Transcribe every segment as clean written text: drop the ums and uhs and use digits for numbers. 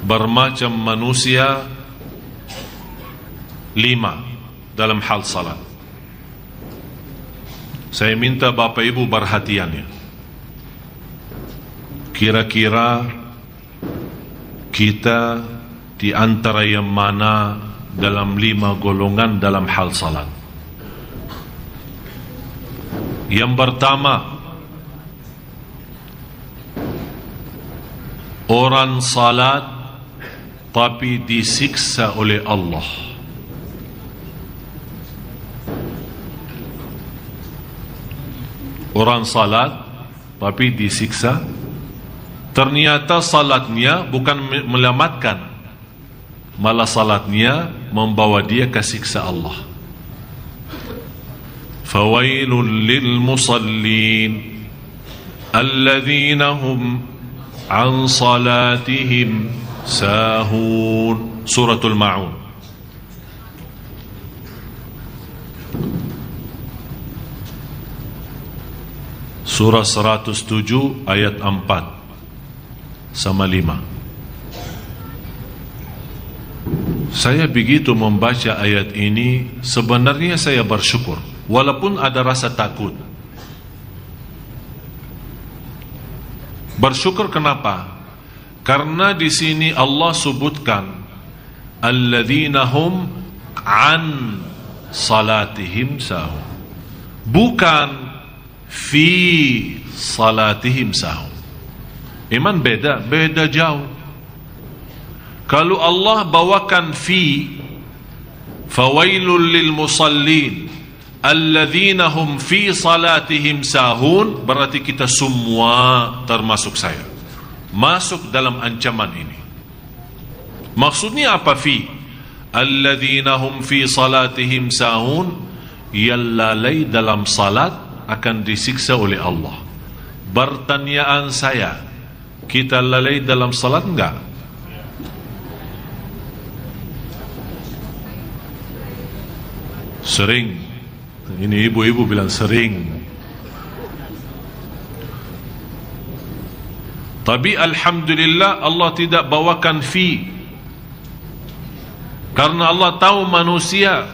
bermacam manusia 5 dalam hal salat. Saya minta Bapak Ibu perhatiannya. Kira-kira kita di antara yang mana dalam 5 golongan dalam hal salat? Yang pertama, orang salat tapi disiksa oleh Allah. Orang salat tapi disiksa. Ternyata salatnya bukan menyelamatkan, malah salatnya membawa dia ke siksa Allah. Fawailul lil musallin alladzina hum an salatihim sahun. Suratul Ma'un. Surah 107 ayat 4 sama 5. Saya begitu membaca ayat ini, sebenarnya saya bersyukur, walaupun ada rasa takut. Bersyukur kenapa? Karena di sini Allah sebutkan alladzina hum an salatihim sahun, bukan fi salatihim sahun. Iman beda jauh. Kalau Allah bawakan fi, fawailul lil musallin alladzina hum fi salatihim sahun, berarti kita semua termasuk saya masuk dalam ancaman ini. Maksudnya apa fi? Alladzina hum fi salatihim sahun, yang lalai dalam salat akan disiksa oleh Allah. Pertanyaan saya, kita lalai dalam salat enggak? Sering. Ini ibu-ibu bilang sering. Tapi alhamdulillah Allah tidak bawakan fi, karena Allah tahu manusia.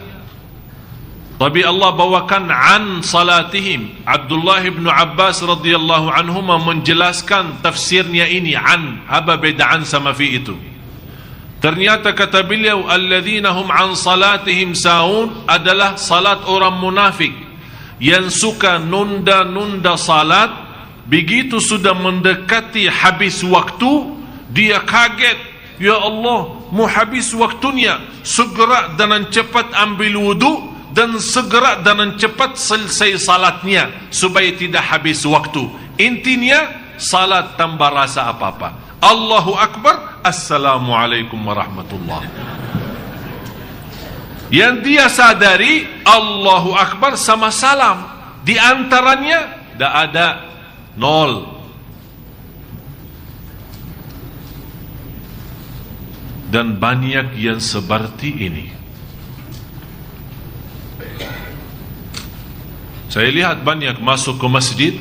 Tapi Allah bawakan an salatihim. Abdullah bin Abbas radhiyallahu anhu menjelaskan tafsirnya ini an. Apa beda an sama fi itu? Ternyata kata beliau, alladzina hum an salatihim sahun adalah salat orang munafik yang suka nunda-nunda salat. Begitu sudah mendekati habis waktu, dia kaget, ya Allah, mau habis waktunya, segera dan cepat ambil wudu dan segera dan cepat selesai salatnya supaya tidak habis waktu. Intinya salat tanpa rasa apa-apa. Allahu Akbar, Assalamualaikum warahmatullahi. Yang dia sadari Allahu Akbar sama salam, di antaranya tidak ada, nol. Dan banyak yang seperti ini. Saya lihat banyak masuk ke masjid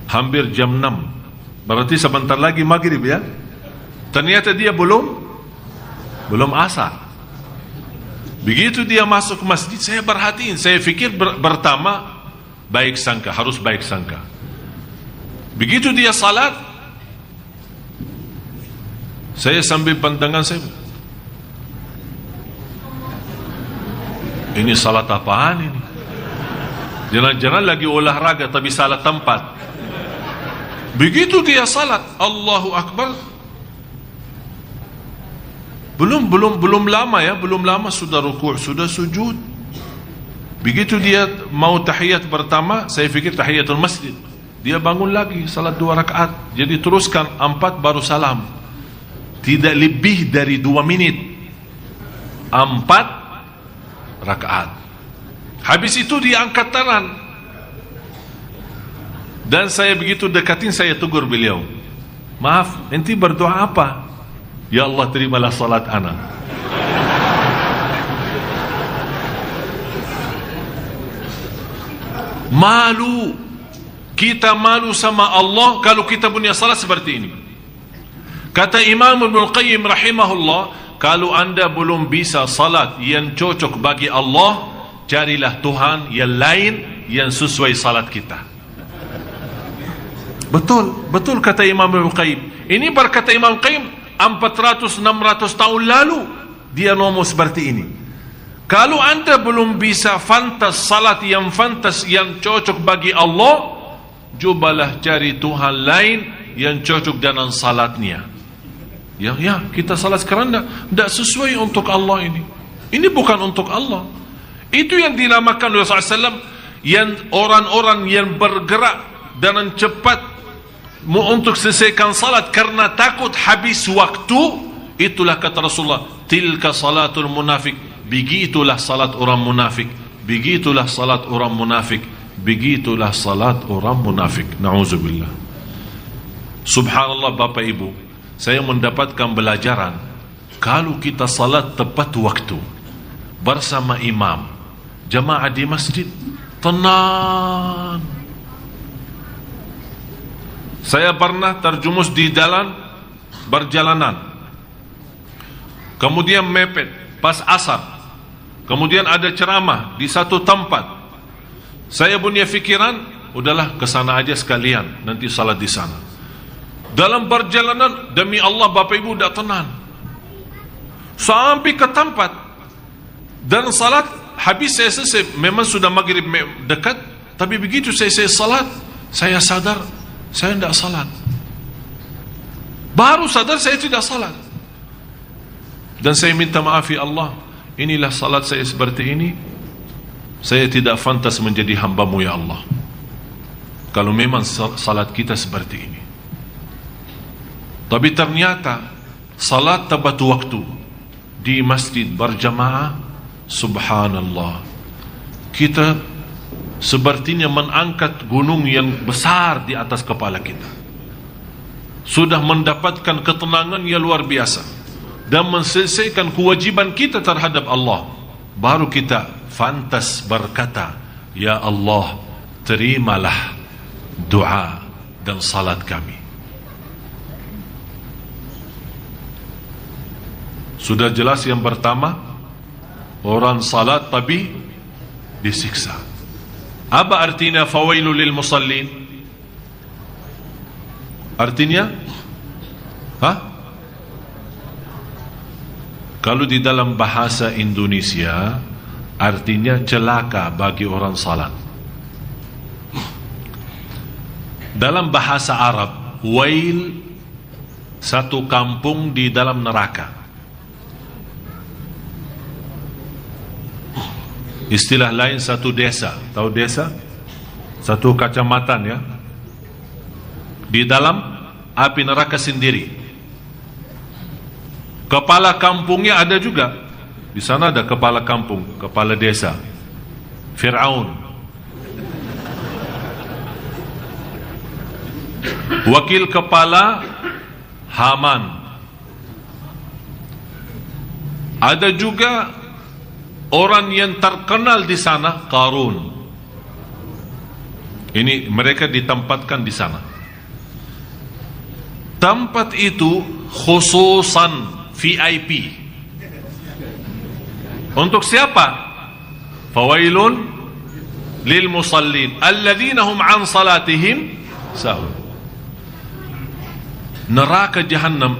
hampir jam 6, berarti sebentar lagi maghrib ya. Ternyata dia belum asar. Begitu dia masuk ke masjid, saya perhatiin, saya fikir pertama baik sangka, harus baik sangka. Begitu dia salat, saya sambil pandangan saya, ini salat apaan ini? Jangan-jangan lagi olahraga tapi salah tempat. Begitu dia salat, Allahu Akbar, belum lama ya, belum lama sudah ruku', sudah sujud. Begitu dia mau tahiyat pertama, saya fikir tahiyatul masjid, dia bangun lagi salat 2 rakaat. Jadi teruskan 4 baru salam. Tidak lebih dari 2 menit, 4 rakaat. Habis itu dia angkat tangan, dan saya begitu dekatin, saya tegur beliau, maaf, enti berdoa apa? Ya Allah, terimalah salat ana. Malu, kita malu sama Allah kalau kita punya salat seperti ini. Kata Imam Ibn Qayyim rahimahullah, kalau anda belum bisa salat yang cocok bagi Allah, carilah Tuhan yang lain yang sesuai salat kita. Betul kata Imam Ibn Qayyim. Ini berkata Imam Qayyim 400-600 tahun lalu dia ngomong seperti ini. Kalau anda belum bisa fantas salat yang fantas yang cocok bagi Allah, cobalah cari Tuhan lain yang cocok dengan salatnya. Ya, kita salat sekarang tidak sesuai untuk Allah ini. Ini bukan untuk Allah. Itu yang dinamakan Rasulullah SAW, yang orang-orang yang bergerak dengan cepat untuk selesaikan salat karena takut habis waktu. Itulah kata Rasulullah, tilka salatul munafik. Begitulah salat orang munafik. Begitulah salat orang munafik. Begitulah salat orang munafik. Na'udzubillah. Subhanallah Bapak Ibu, saya mendapatkan belajaran, kalau kita salat tepat waktu bersama imam, jamaah di masjid, tenang. Saya pernah terjumus di jalan berjalanan, kemudian mepet pas asar, kemudian ada ceramah di satu tempat. Saya punya fikiran, udahlah kesana aja sekalian, nanti salat di sana. Dalam perjalanan, demi Allah Bapak Ibu udah tenang sampai ke tempat, dan salat habis. Saya selesai, memang sudah maghrib dekat, tapi begitu saya salat, saya sadar saya tidak salat. Baru sadar saya tidak salat, dan saya minta maaf, ya Allah, inilah salat saya seperti ini. Saya tidak pantas menjadi hamba-Mu ya Allah, kalau memang salat kita seperti ini. Tapi ternyata salat tepat waktu di masjid berjamaah, subhanallah, kita sepertinya mengangkat gunung yang besar di atas kepala kita. Sudah mendapatkan ketenangan yang luar biasa dan menyelesaikan kewajiban kita terhadap Allah. Baru kita fantas berkata, ya Allah, terimalah doa dan salat kami. Sudah jelas yang pertama, orang salat tapi disiksa. Apa artinya fawailul lil musallin? Artinya kalau di dalam bahasa Indonesia, artinya celaka bagi orang salat. Dalam bahasa Arab, wail satu kampung di dalam neraka. Istilah lain satu desa. Tahu desa? Satu kecamatan, ya, di dalam api neraka sendiri. Kepala kampungnya ada juga. Di sana ada kepala kampung, kepala desa, Fir'aun. Wakil kepala Haman. Ada juga orang yang terkenal di sana, Qarun. Ini mereka ditempatkan di sana. Tempat itu khususan VIP. Untuk siapa? Fawailun lil musallin alladzina hum an salatihim sahun. Neraka Jahannam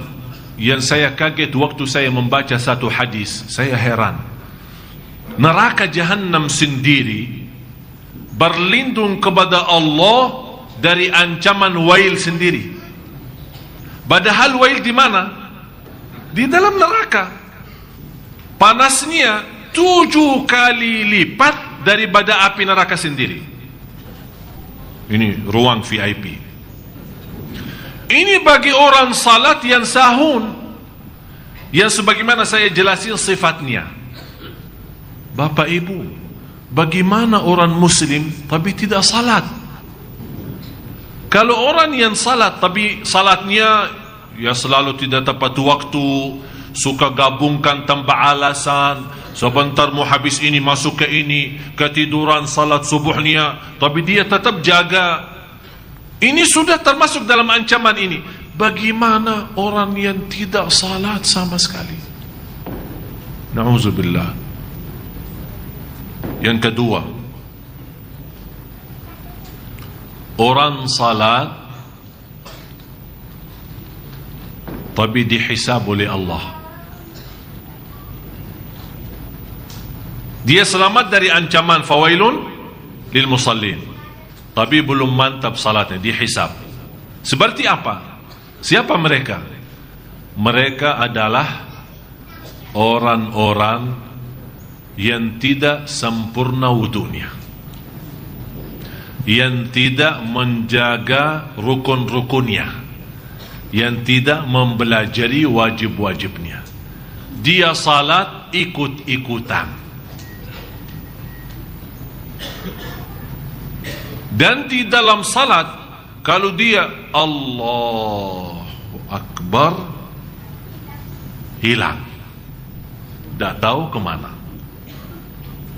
yang saya kaget waktu saya membaca satu hadis, saya heran. Neraka Jahannam sendiri berlindung kepada Allah dari ancaman wail sendiri. Padahal wail di mana? Di dalam neraka. Panasnya 7 kali lipat daripada api neraka sendiri. Ini ruang VIP. Ini bagi orang salat yang sahun, yang sebagaimana saya jelasin sifatnya. Bapak Ibu, bagaimana orang muslim tapi tidak salat? Kalau orang yang salat tapi salatnya ya selalu tidak tepat waktu, suka gabungkan tanpa alasan, sebentar mau habis ini masuk ke ini, ketiduran salat subuhnya, tapi dia tetap jaga, ini sudah termasuk dalam ancaman ini. bagaimana orang yang tidak salat sama sekali? Na'udzubillah. Yang kedua, orang salat tapi dihisab oleh Allah. Dia selamat dari ancaman fawailun lil musallin, tapi belum mantap salatnya, dihisab. Seperti apa? Siapa mereka? Mereka adalah orang-orang yang tidak sempurna wudunya, yang tidak menjaga rukun-rukunnya, yang tidak mempelajari wajib-wajibnya. Dia salat ikut-ikutan. Dan di dalam salat, kalau dia Allahu Akbar, hilang, tidak tahu kemana.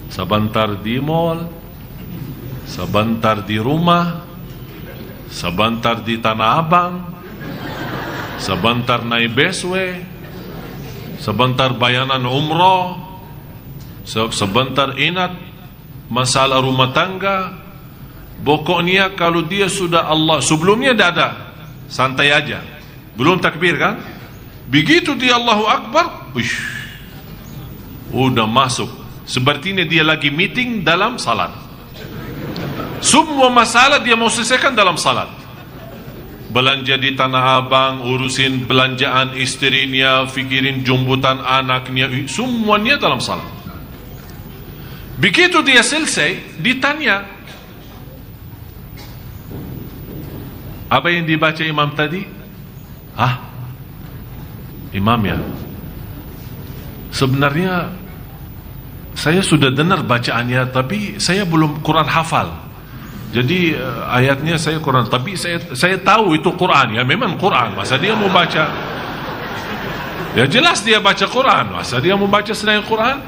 Sebentar di mall, sebentar di rumah, sebentar di Tanah Abang, sebentar naik busway, sebentar bayanan umroh, sebentar ingat masalah rumah tangga. Pokoknya kalau dia sudah Allah, sebelumnya tidak ada, santai aja, belum takbir kan? Begitu dia Allahu Akbar, udah masuk. Sepertinya dia lagi meeting dalam salat. Semua masalah dia mau selesaikan dalam salat. Belanja di Tanah Abang, urusin belanjaan istrinya, fikirin jemputan anaknya, semuanya dalam salat. Begitu dia selesai, ditanya, apa yang dibaca imam tadi? Imam ya, sebenarnya saya sudah dengar bacaannya, tapi saya belum Quran hafal. Jadi ayatnya saya Quran, tapi saya tahu itu Quran. Ya memang Quran, masa dia mau baca? Ya jelas dia baca Quran, masa dia mau baca selain Quran?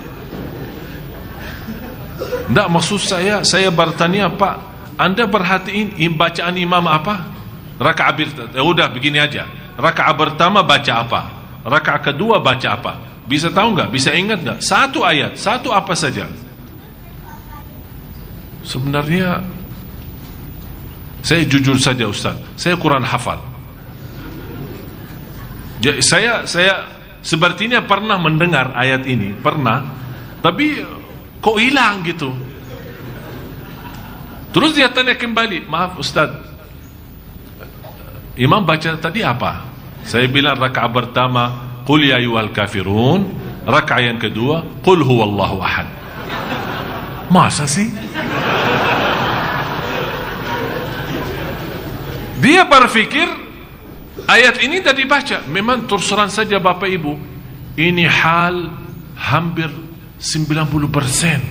Tidak, maksud saya bertanya, Pak, Anda perhatiin bacaan imam apa? Rakaat udah begini aja. Rakaat pertama baca apa? Rakaat kedua baca apa? Bisa tahu nggak? Bisa ingat nggak? Satu ayat, satu apa saja. Sebenarnya saya jujur saja Ustaz, saya Quran hafal. Jadi saya sepertinya pernah mendengar ayat ini, pernah, tapi kok hilang gitu. Terus dia tanya kembali, maaf Ustaz, imam baca tadi apa? Saya bilang rakaat pertama qul ya ayyuhal kafirun, rakaat yang kedua qul huwallahu ahad. Masa sih? Dia berpikir ayat ini tadi baca. Memang terus terang saja Bapak Ibu, ini hal hampir 90%,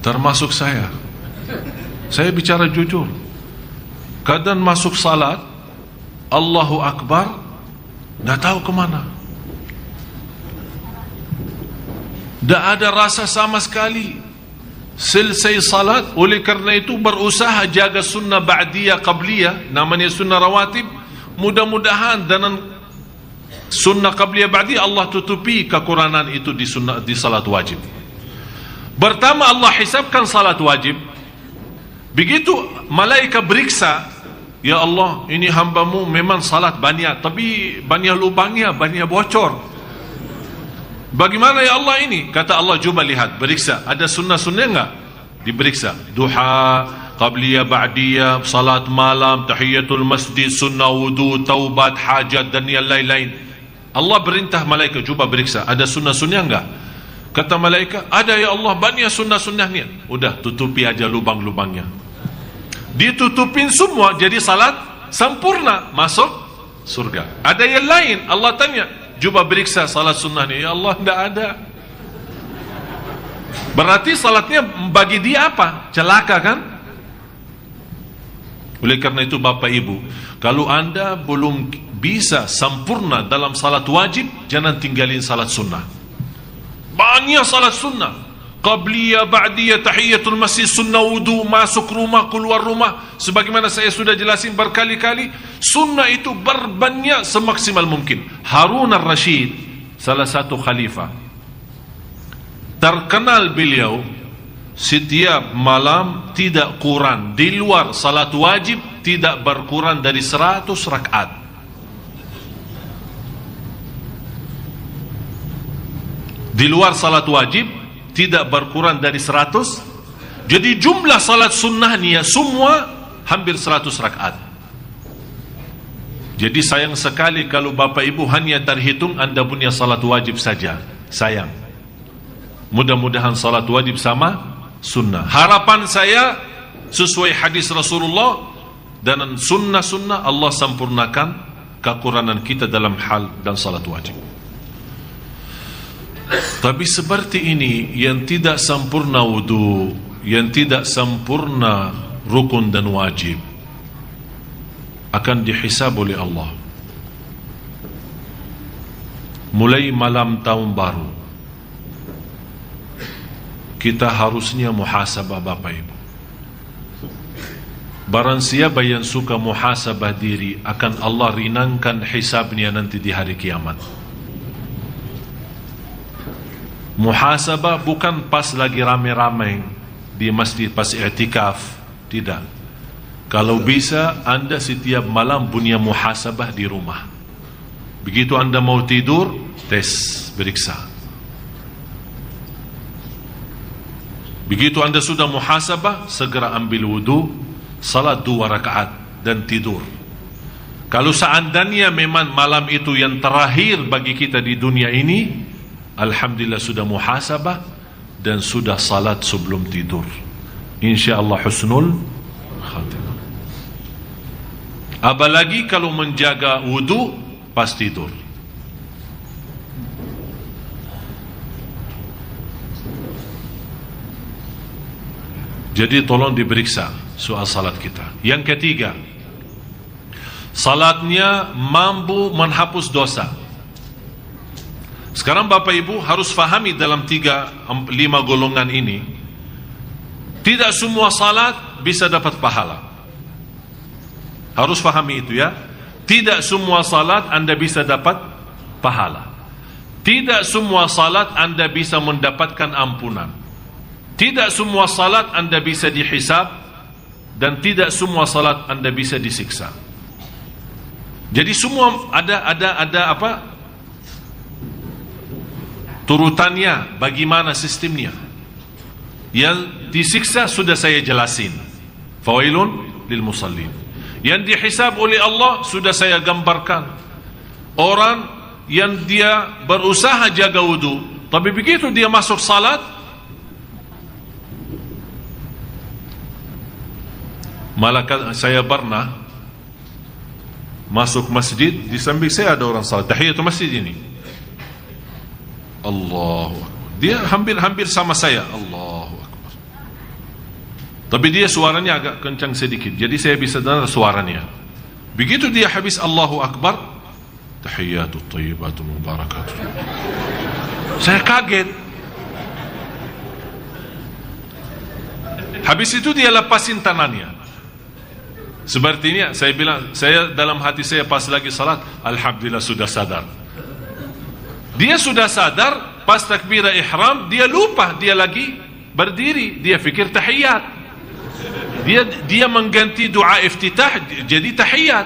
termasuk saya bicara jujur. Kadang masuk salat Allahu Akbar, tidak tahu kemana, tidak ada rasa sama sekali. Selesai salat, oleh karena itu berusaha jaga sunnah ba'diyah qabliyah, namanya sunnah rawatib. Mudah-mudahan dengan sunnah qabliyah ba'diyah Allah tutupi kekurangan itu di sunnah, di salat wajib. Pertama Allah hisabkan salat wajib. Begitu malaikat beriksa, ya Allah, ini hambamu memang salat banyak, tapi banyak lubangnya, banyak bocor. Bagaimana ya Allah ini? Kata Allah, coba lihat, beriksa, ada sunnah-sunnah enggak? Diperiksa, duha, qabliyah, ba'diyah, salat malam, tahiyatul masjid, sunnah wudu, taubat, hajat dan yang lain-lain. Allah perintah malaikat, coba beriksa, ada sunnah-sunnah enggak? Kata malaikat, ada ya Allah, banyak sunnah-sunnahnya. Udah, tutupi aja lubang-lubangnya. Ditutupin semua, jadi salat sempurna, masuk surga. Ada yang lain, Allah tanya, coba beriksa salat sunnahnya. Ya Allah, tidak ada. Berarti salatnya bagi dia apa? Celaka kan? Oleh karena itu Bapak Ibu, kalau anda belum bisa sempurna dalam salat wajib, jangan tinggalin salat sunnah. Banyak salat sunnah, qabliyah, ba'diyah, tahiyatul masjid, sunnah wudu, masuk rumah, keluar rumah. Sebagaimana saya sudah jelasin berkali-kali, sunnah itu berbanyak semaksimal mungkin. Harun al-Rashid, salah satu khalifah, terkenal beliau setiap malam tidak kurang, di luar salat wajib tidak berkurang dari 100 rakaat. Di luar salat wajib tidak berkurang dari 100. Jadi jumlah salat sunnahnya semua hampir 100 rakaat. Jadi sayang sekali kalau Bapak Ibu hanya terhitung Anda punya salat wajib saja. Sayang. Mudah-mudahan salat wajib sama sunnah. Harapan saya sesuai hadis Rasulullah dan sunnah-sunnah, Allah sempurnakan kekurangan kita dalam hal dan salat wajib. Tapi seperti ini, yang tidak sempurna wudu, yang tidak sempurna rukun dan wajib, akan dihisab oleh Allah. Mulai malam tahun baru, kita harusnya muhasabah Bapak Ibu. Barang siapa yang suka muhasabah diri, akan Allah ringankan hisabnya nanti di hari kiamat. Muhasabah bukan pas lagi rame-rame di masjid pas i'tikaf, tidak. Kalau bisa Anda setiap malam punya muhasabah di rumah. Begitu Anda mau tidur, tes, periksa. Begitu Anda sudah muhasabah, segera ambil wudu, salat 2 rakaat dan tidur. Kalau seandainya memang malam itu yang terakhir bagi kita di dunia ini, alhamdulillah sudah muhasabah dan sudah salat sebelum tidur. InsyaAllah husnul khatimah. Apalagi kalau menjaga wudu pas tidur. Jadi tolong diperiksa soal salat kita. Yang ketiga, salatnya mampu menghapus dosa. Sekarang Bapak Ibu harus fahami dalam 5 golongan ini, tidak semua salat bisa dapat pahala. Harus fahami itu ya. Tidak semua salat Anda bisa dapat pahala. Tidak semua salat Anda bisa mendapatkan ampunan. Tidak semua salat Anda bisa dihisab, dan tidak semua salat Anda bisa disiksa. Jadi semua ada apa? Turutannya, bagaimana sistemnya. Yang disiksa sudah saya jelasin. Fawailun lil musallin. Yang dihisab oleh Allah sudah saya gambarkan. Orang yang dia berusaha jaga wudu, tapi begitu dia masuk salat, malah saya pernah masuk masjid, di samping saya ada orang salat tahiyatul masjid ini. Allahu Akbar. Dia hampir sama saya. Allahu Akbar. Tapi dia suaranya agak kencang sedikit, jadi saya bisa dengar suaranya. Begitu dia habis Allahu Akbar, tahiyatut thayyibatul mubarakatuh, saya kaget. Habis itu dia lepasin tangannya. Sepertinya saya bilang, saya dalam hati saya pas lagi salat, alhamdulillah sudah sadar. Dia sudah sadar, pas takbirah ihram dia lupa, dia lagi berdiri, dia fikir tahiyat. Dia mengganti doa iftitah jadi tahiyat.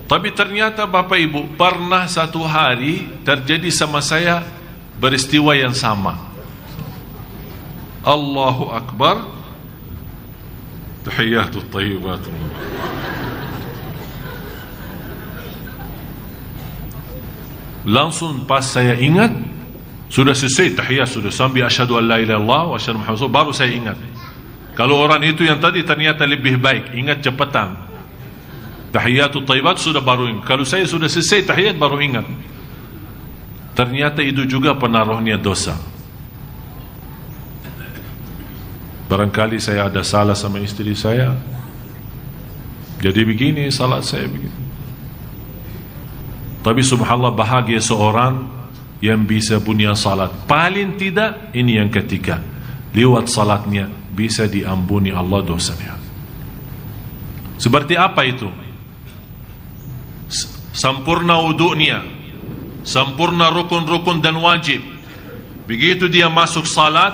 Tapi ternyata Bapak Ibu, pernah satu hari terjadi sama saya peristiwa yang sama. Allahu Akbar, tahiyatut thayyibatul. Langsung pas saya ingat, sudah selesai tahiyat, sudah sampai asyhadu an la ilaha illallah wa asyhadu muhammadar rasulullah, baru saya ingat. Kalau orang itu yang tadi ternyata lebih baik, ingat cepatan. Tahiyatut thayyibat sudah baru ingat. Kalau saya sudah selesai tahiyat baru ingat. Ternyata itu juga penaruhnya dosa. Barangkali saya ada salah sama istri saya, jadi begini salat saya begini. Tapi subhanallah, bahagia seorang yang bisa punya salat. Paling tidak ini yang ketiga, lewat salatnya bisa diampuni Allah dosanya. Seperti apa itu? Sempurna wudu'nya, sempurna rukun-rukun dan wajib. Begitu dia masuk salat,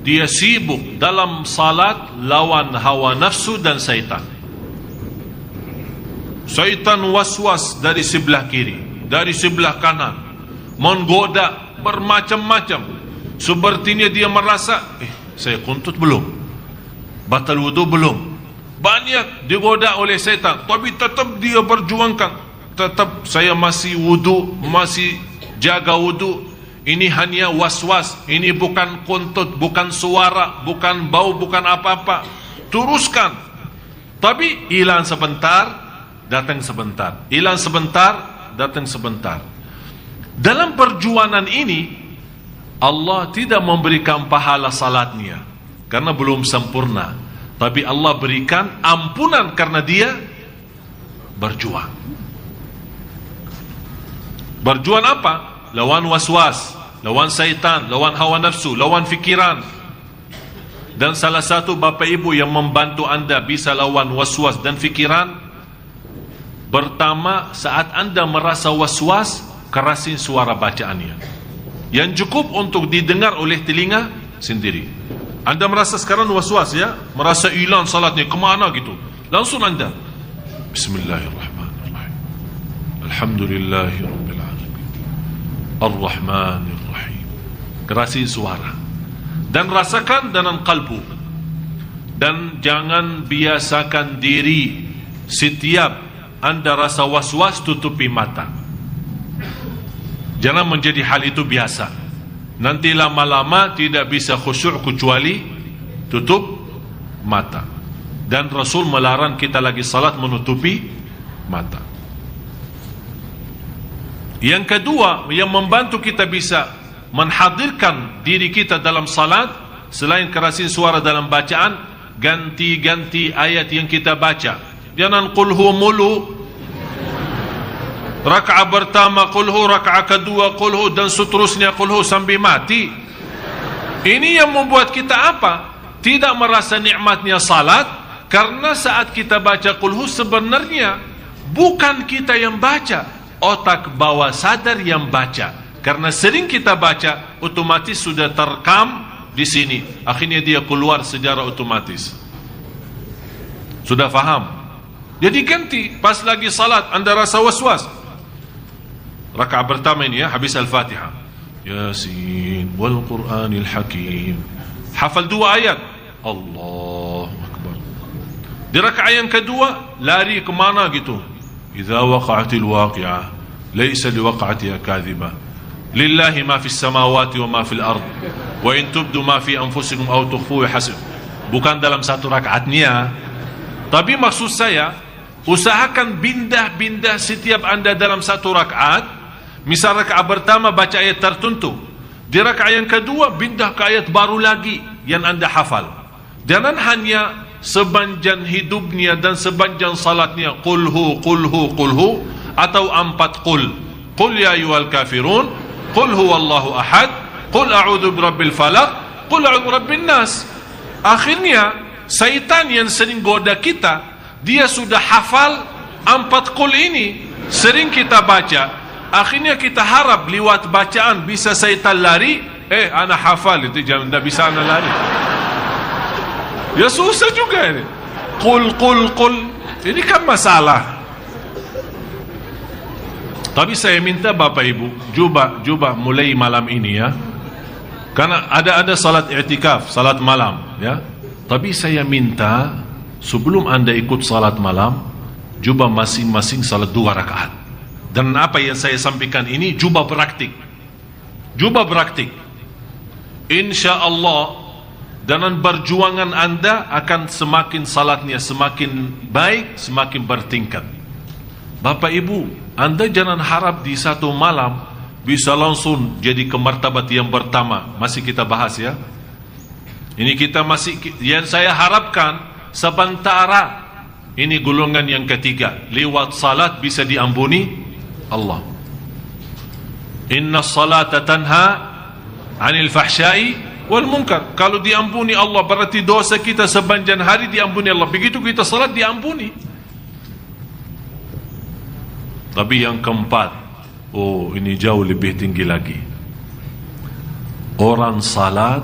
dia sibuk dalam salat lawan hawa nafsu dan syaitan. Syaitan waswas dari sebelah kiri, dari sebelah kanan, menggoda bermacam-macam. Sepertinya dia merasa, saya kuntut belum, batal wudu belum. Banyak digoda oleh syaitan, tapi tetap dia perjuangkan. Tetap saya masih wudu, masih jaga wudu. Ini hanya was-was, ini bukan kuntut, bukan suara, bukan bau, bukan apa-apa. Teruskan. Tapi hilang sebentar, datang sebentar. Hilang sebentar, datang sebentar. Dalam perjuangan ini, Allah tidak memberikan pahala salatnya karena belum sempurna, tapi Allah berikan ampunan karena dia berjuang. Berjuang apa? Lawan waswas, lawan syaitan, lawan hawa nafsu, lawan fikiran. Dan salah satu bapa ibu yang membantu anda bisa lawan waswas dan fikiran, pertama, saat anda merasa waswas, kerasin suara bacaannya yang cukup untuk didengar oleh telinga sendiri. Anda merasa sekarang waswas ya, merasa hilang salatnya kemana gitu, langsung anda Bismillahirrahmanirrahim, Alhamdulillahirabbil alamin, Ar-Rahmanir-Rahim. Kerasin suara dan rasakan dengan kalbu. Dan jangan biasakan diri setiap anda rasa was-was tutupi mata. Jangan menjadi hal itu biasa. Nanti lama-lama tidak bisa khusyuk kecuali tutup mata. Dan Rasul melarang kita lagi salat menutupi mata. Yang kedua, yang membantu kita bisa menghadirkan diri kita dalam salat, selain kerasin suara dalam bacaan, ganti-ganti ayat yang kita baca. Jangan qulhu mulu, rakaat pertama qulhu, rakaat kedua qulhu, dan seterusnya qulhu sampai mati. Ini yang membuat kita apa? Tidak merasa nikmatnya salat, karena saat kita baca qulhu sebenarnya bukan kita yang baca, otak bawah sadar yang baca. Karena sering kita baca, otomatis sudah terekam di sini. Akhirnya dia keluar secara otomatis. Sudah faham? Jadi ganti, pas lagi salat anda rasa was-was, rakaat pertama ini ya, habis Al-Fatihah, Yasin wal Qur'anil Hakim, hafal 2 ayat, Allahu Akbar. Di rakaat yang kedua lari kemana gitu, Idza waqa'atil waqi'ah laysa liwaqa'atiha kadhibah, lillahi ma fis samawati wa ma fil ard, wa in tubdu ma fi anfusikum aw tukhfuhu hasib. Bukan dalam satu rakaatnya, tapi maksud saya, usahakan pindah-pindah setiap anda dalam satu rakaat. Misal rakaat pertama baca ayat tertentu, di rakaat yang kedua pindah ke ayat baru lagi yang anda hafal. Jangan hanya sepanjang hidupnya dan sepanjang salatnya qulhu qulhu qulhu, atau 4 qul ya ayyuhal kafirun, qul huwallahu ahad, qul a'udzu birabbil falaq, qul a'udzu birabbin nas. Akhirnya syaitan yang sering goda kita, dia sudah hafal 4 qul ini, sering kita baca. Akhirnya kita harap lewat bacaan bisa syaitan lari. Anak hafal itu, jangan, tidak bisa anak lari. Ya susah juga ini. Qul. Ini kan masalah. Tapi saya minta Bapak Ibu, cuba mulai malam ini ya. Karena ada salat i'tikaf, salat malam ya. Tapi saya minta sebelum anda ikut salat malam, cuba masing-masing salat 2 rakaat. Dan apa yang saya sampaikan ini cuba praktik. Insya Allah dengan perjuangan anda akan semakin salatnya semakin baik, semakin bertingkat. Bapak Ibu, anda jangan harap di satu malam bisa langsung jadi ke martabat yang pertama. Masih kita bahas ya. Ini kita masih, yang saya harapkan sementara ini golongan yang ketiga, lewat salat bisa diampuni Allah. Inna salata tanha anil fahsyai wal munkar. Kalau diampuni Allah berarti dosa kita sepanjang hari diampuni Allah. Begitu kita salat diampuni. Tapi yang keempat, oh ini jauh lebih tinggi lagi. Orang salat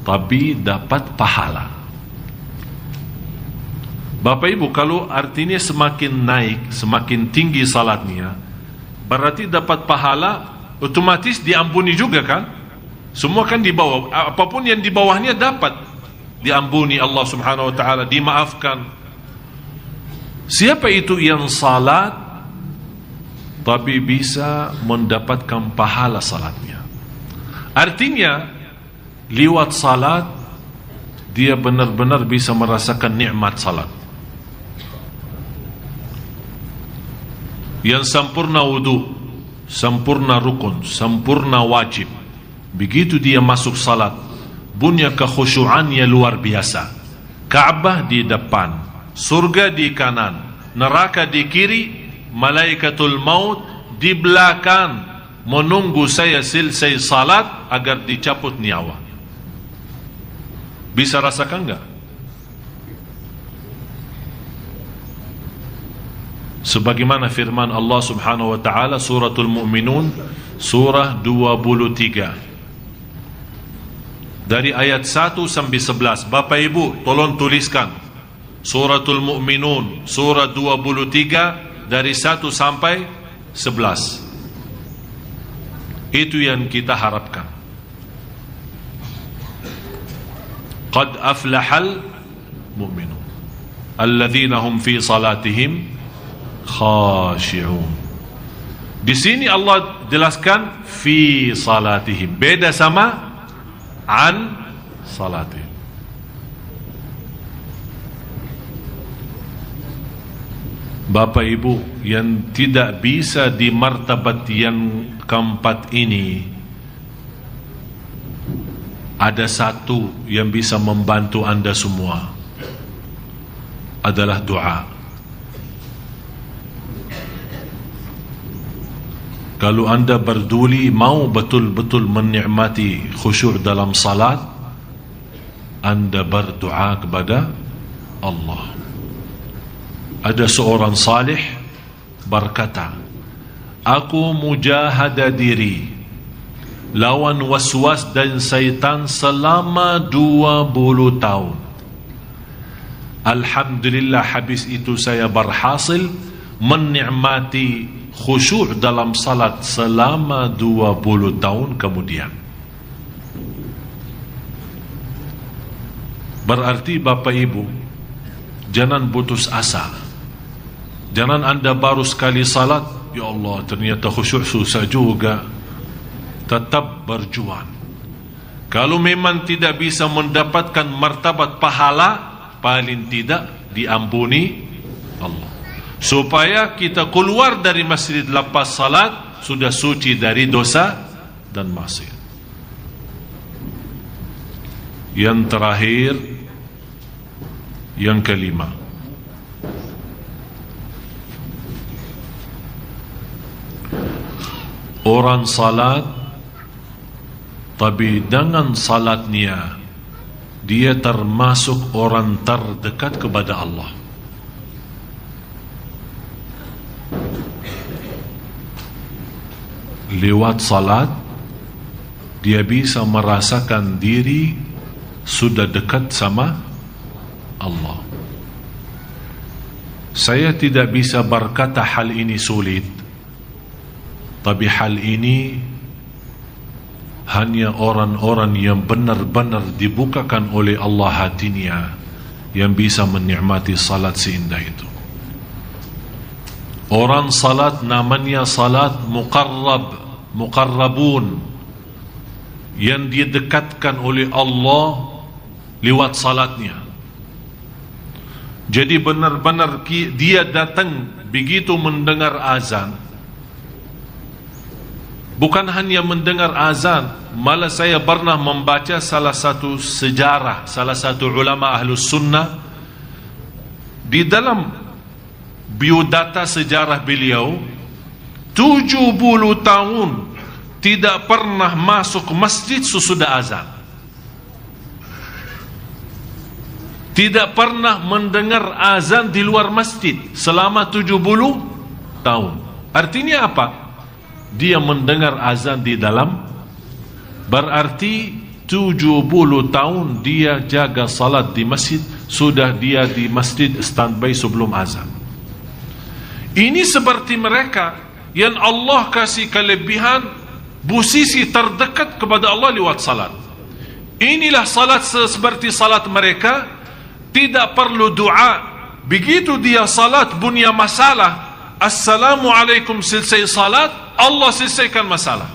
tapi dapat pahala. Bapak Ibu, kalau artinya semakin naik, semakin tinggi salatnya, berarti dapat pahala, otomatis diampuni juga kan? Semua kan di bawah, apapun yang di bawahnya dapat diampuni Allah Subhanahu wa taala, dimaafkan. Siapa itu yang salat tapi bisa mendapatkan pahala salatnya? Artinya lewat salat dia benar-benar bisa merasakan nikmat salat. Yang sempurna wudu, sempurna rukun, sempurna wajib. Begitu dia masuk salat, punya kekhusyuannya luar biasa. Ka'bah di depan, surga di kanan, neraka di kiri, malaikatul maut di belakang menunggu saya selesai salat agar dicabut nyawa. Bisa rasakan enggak? Sebagaimana firman Allah Subhanahu wa taala suratul Mu'minun surah 23 dari ayat 1 sampai 11. Bapak Ibu tolong tuliskan suratul Mu'minun surah 23 dari 1 sampai 11. Itu yang kita harapkan. Qad aflahal mu'minun alladzina hum fi salatihim khashi'un. Di sini Allah jelaskan fi salatihim, beda sama an salatihim. Bapak Ibu, yang tidak bisa di martabat yang keempat ini, ada satu yang bisa membantu anda semua, adalah doa. Kalau anda berduli mau betul-betul menikmati khusyuk dalam salat, anda berdoa kepada Allah. Ada seorang salih berkata, aku mujahadah diri lawan waswas dan syaitan selama 20 tahun. Alhamdulillah, habis itu saya berhasil menikmati khusyuk dalam salat selama 20 tahun kemudian. Berarti Bapak Ibu, jangan putus asa. Jangan anda baru sekali salat, ya Allah ternyata khusyuk susah juga. Tetap berjuang. Kalau memang tidak bisa mendapatkan martabat pahala, paling tidak diampuni Allah. Supaya kita keluar dari masjid lepas salat sudah suci dari dosa dan maksiat. Yang terakhir, yang kelima, orang salat tapi dengan salatnya dia termasuk orang terdekat kepada Allah. Lewat salat dia bisa merasakan diri sudah dekat sama Allah. Saya tidak bisa berkata hal ini sulit, tapi hal ini hanya orang-orang yang benar-benar dibukakan oleh Allah hatinya yang bisa menikmati salat seindah itu. Orang salat namanya salat muqarrabun, yang didekatkan oleh Allah lewat salatnya. Jadi benar-benar dia datang begitu mendengar azan, bukan hanya mendengar azan, malah saya pernah membaca salah satu sejarah, salah satu ulama ahlus sunnah, di dalam biodata sejarah beliau, 70 tahun tidak pernah masuk masjid sesudah azan, tidak pernah mendengar azan di luar masjid selama 70 tahun. Artinya apa? Dia mendengar azan di dalam, berarti 70 tahun dia jaga salat di masjid. Sudah dia di masjid standby sebelum azan. Ini seperti mereka yang Allah kasih kelebihan posisi terdekat kepada Allah lewat salat. Inilah salat seperti salat mereka, tidak perlu doa. Begitu dia salat punya masalah, Assalamualaikum, selesai salat, Allah selesaikan masalah.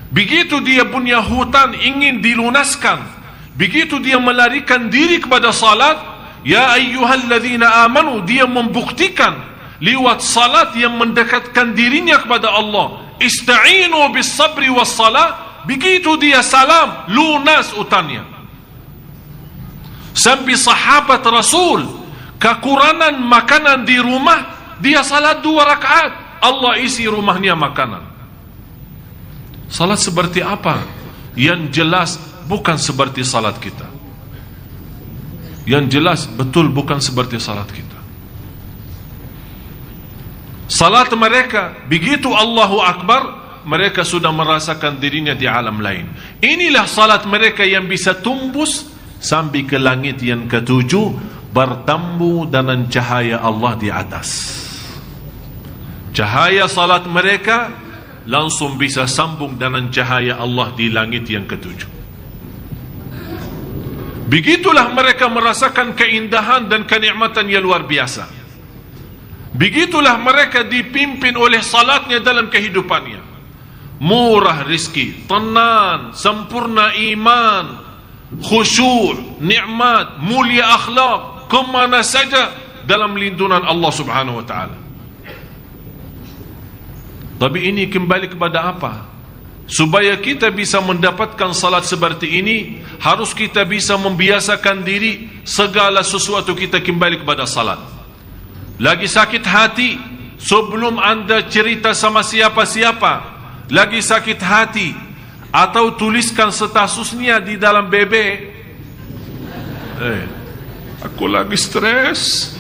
Begitu dia punya hutang ingin dilunaskan, begitu dia melarikan diri kepada salat, ya ayyuhalladzina amanu, dia membuktikan lewat salat yang mendekatkan dirinya kepada Allah. Ista'inu bis sabri was salat. Begitu dia salam, lunas utangnya. Sampai sahabat Rasul kekurangan makanan di rumah, dia salat 2 rakaat, Allah isi rumahnya makanan. Salat seperti apa? Yang jelas bukan seperti salat kita. Yang jelas betul bukan seperti salat kita. Salat mereka, begitu Allahu Akbar, mereka sudah merasakan dirinya di alam lain. Inilah salat mereka yang bisa tembus sampai ke langit yang ke-7, bertemu dengan cahaya Allah di atas. Cahaya salat mereka langsung bisa sambung dengan cahaya Allah di langit yang ke-7. Begitulah mereka merasakan keindahan dan kenikmatan yang luar biasa. Begitulah mereka dipimpin oleh salatnya dalam kehidupannya. Murah rizki, tenang, sempurna iman, khusyuk, nikmat, mulia akhlak, kemana saja dalam lindungan Allah subhanahu wa ta'ala. Tapi ini kembali kepada apa? Supaya kita bisa mendapatkan salat seperti ini, harus kita bisa membiasakan diri segala sesuatu kita kembali kepada salat. Lagi sakit hati, sebelum anda cerita sama siapa-siapa, lagi sakit hati, atau tuliskan statusnya di dalam BB, aku lagi stres.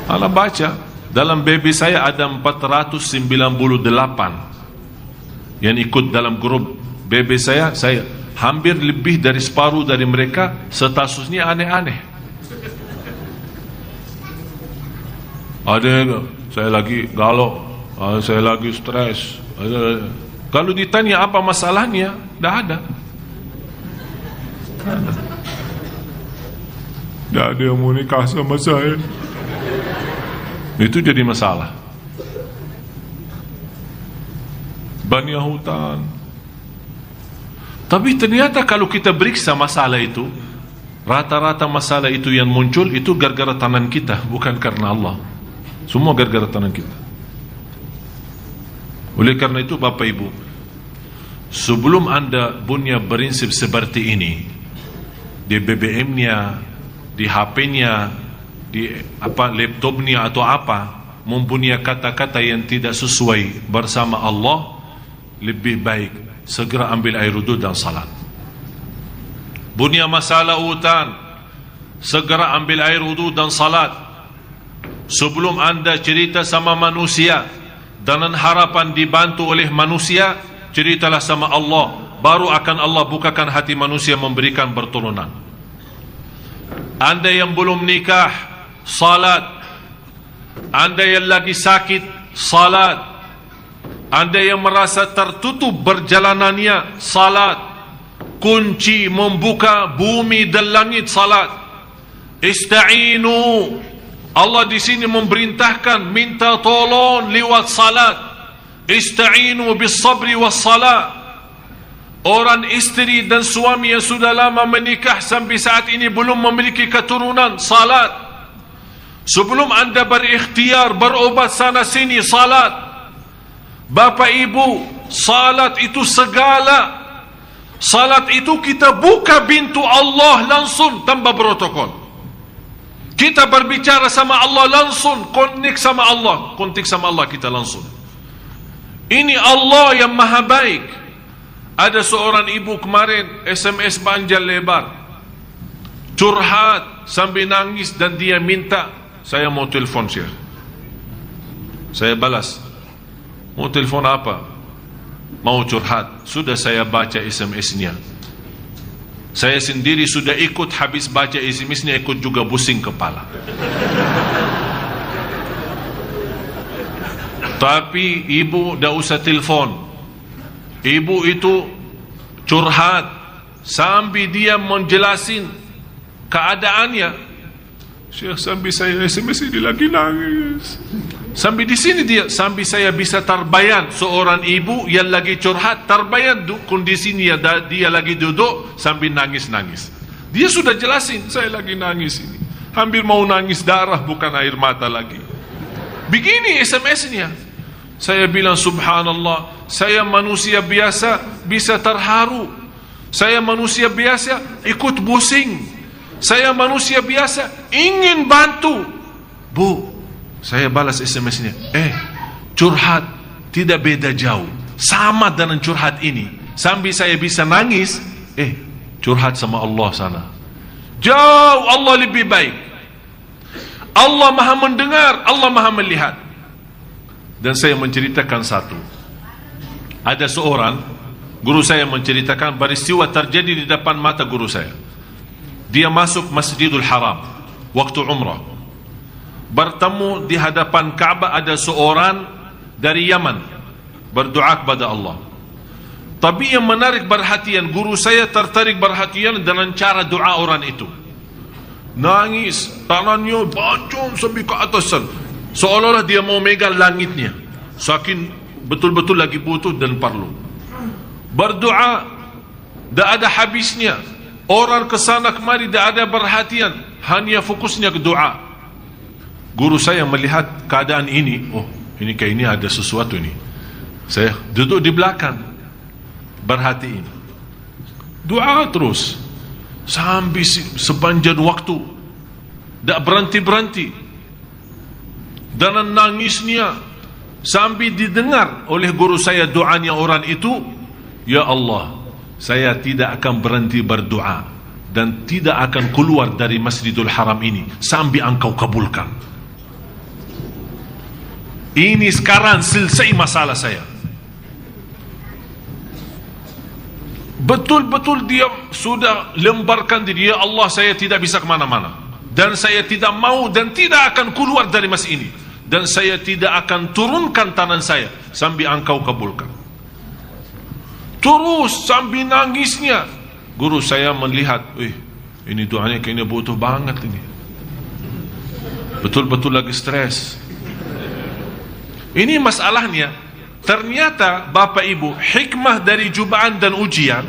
Ala baca, dalam BB saya ada 498 yang ikut dalam grup BB saya hampir lebih dari separuh dari mereka statusnya aneh-aneh. Ada, saya lagi galau, saya lagi stres. Kalau ditanya apa masalahnya, tidak ada. Tidak ada yang mau nikah sama saya. Itu jadi masalah. Banyak hutang. Tapi ternyata kalau kita periksa masalah itu, rata-rata masalah itu yang muncul itu gara-gara tangan kita, bukan karena Allah. Semua gara-gara tangan kita. Oleh karena itu Bapak Ibu, sebelum anda punya prinsip seperti ini, di BBM-nya, di HP-nya, di laptopnya atau apa, mempunyai kata-kata yang tidak sesuai bersama Allah, lebih baik segera ambil air wudu dan salat. Punya masalah utang, segera ambil air wudu dan salat. Sebelum anda cerita sama manusia dengan harapan dibantu oleh manusia, ceritalah sama Allah, baru akan Allah bukakan hati manusia memberikan pertolongan. Anda yang belum nikah, salat. Anda yang lagi sakit, salat. Anda yang merasa tertutup perjalanannya, salat. Kunci membuka bumi dan langit, salat. Ista'inu. Allah di sini memerintahkan minta tolong lewat salat. Ista'inu bis sabri was salat. Orang istri dan suami yang sudah lama menikah sampai saat ini belum memiliki keturunan, salat. Sebelum anda berikhtiar berobat sana sini, salat. Bapak ibu, salat itu segala. Salat itu kita buka pintu Allah langsung tanpa protokol. Kita berbicara sama Allah langsung, kontak sama Allah kita langsung. Ini Allah yang maha baik. Ada seorang ibu kemarin SMS panjang lebar, curhat sambil nangis, dan dia minta, saya mau telefon Syekh. Saya balas, mau telefon apa? Mau curhat. Sudah saya baca SMS-nya. Saya sendiri sudah ikut, habis baca SMS-nya ikut juga pusing kepala. Tapi ibu dah usah telefon. Ibu itu curhat sambil dia menjelasin keadaannya. Syekh, sambil saya SMS ini lagi nangis. Sambil di sini dia, sambil saya bisa terbayang seorang ibu yang lagi curhat, terbayang kondisinya, dia lagi duduk sambil nangis-nangis. Dia sudah jelasin, saya lagi nangis ini, hampir mau nangis darah, bukan air mata lagi. Begini SMS-nya. Saya bilang, subhanallah, saya manusia biasa bisa terharu. Saya manusia biasa ikut pusing. Saya manusia biasa ingin bantu. Bu, saya balas SMS-nya. Curhat tidak beda jauh, sama dengan curhat ini. Sambil saya bisa nangis, curhat sama Allah sana. Jauh, Allah lebih baik. Allah maha mendengar, Allah maha melihat. Dan saya menceritakan satu. Ada seorang guru saya menceritakan peristiwa terjadi di depan mata guru saya. Dia masuk Masjidul Haram waktu umrah. Bertemu di hadapan Ka'bah ada seorang dari Yaman berdoa kepada Allah. Tapi yang menarik perhatian guru saya, tertarik perhatian dengan cara doa orang itu. Nangis, tangannya bancung sampai ke atasan, seolah-olah dia mau megang langitnya, saking betul-betul lagi butuh dan perlu. Berdoa tak ada habisnya. Orang kesana kemari tak ada perhatian, hanya fokusnya ke doa. Guru saya melihat keadaan ini, oh ini kayak ini ada sesuatu ini. Saya duduk di belakang, perhatiin. Doa terus sampai sepanjang waktu, tak berhenti-berhenti. Dan nangisnya sampai didengar oleh guru saya doanya orang itu. Ya Allah, saya tidak akan berhenti berdoa dan tidak akan keluar dari Masjidul Haram ini sampai engkau kabulkan. Ini sekarang selesai masalah saya. Betul-betul dia sudah lemparkan diri. Ya Allah, saya tidak bisa kemana-mana, dan saya tidak mau dan tidak akan keluar dari masjid ini, dan saya tidak akan turunkan tangan saya sampai engkau kabulkan. Terus sambil nangisnya, guru saya melihat, ini doanya kayaknya butuh banget ini. Betul-betul lagi stres. Ini masalahnya. Ternyata Bapak Ibu, hikmah dari cubaan dan ujian,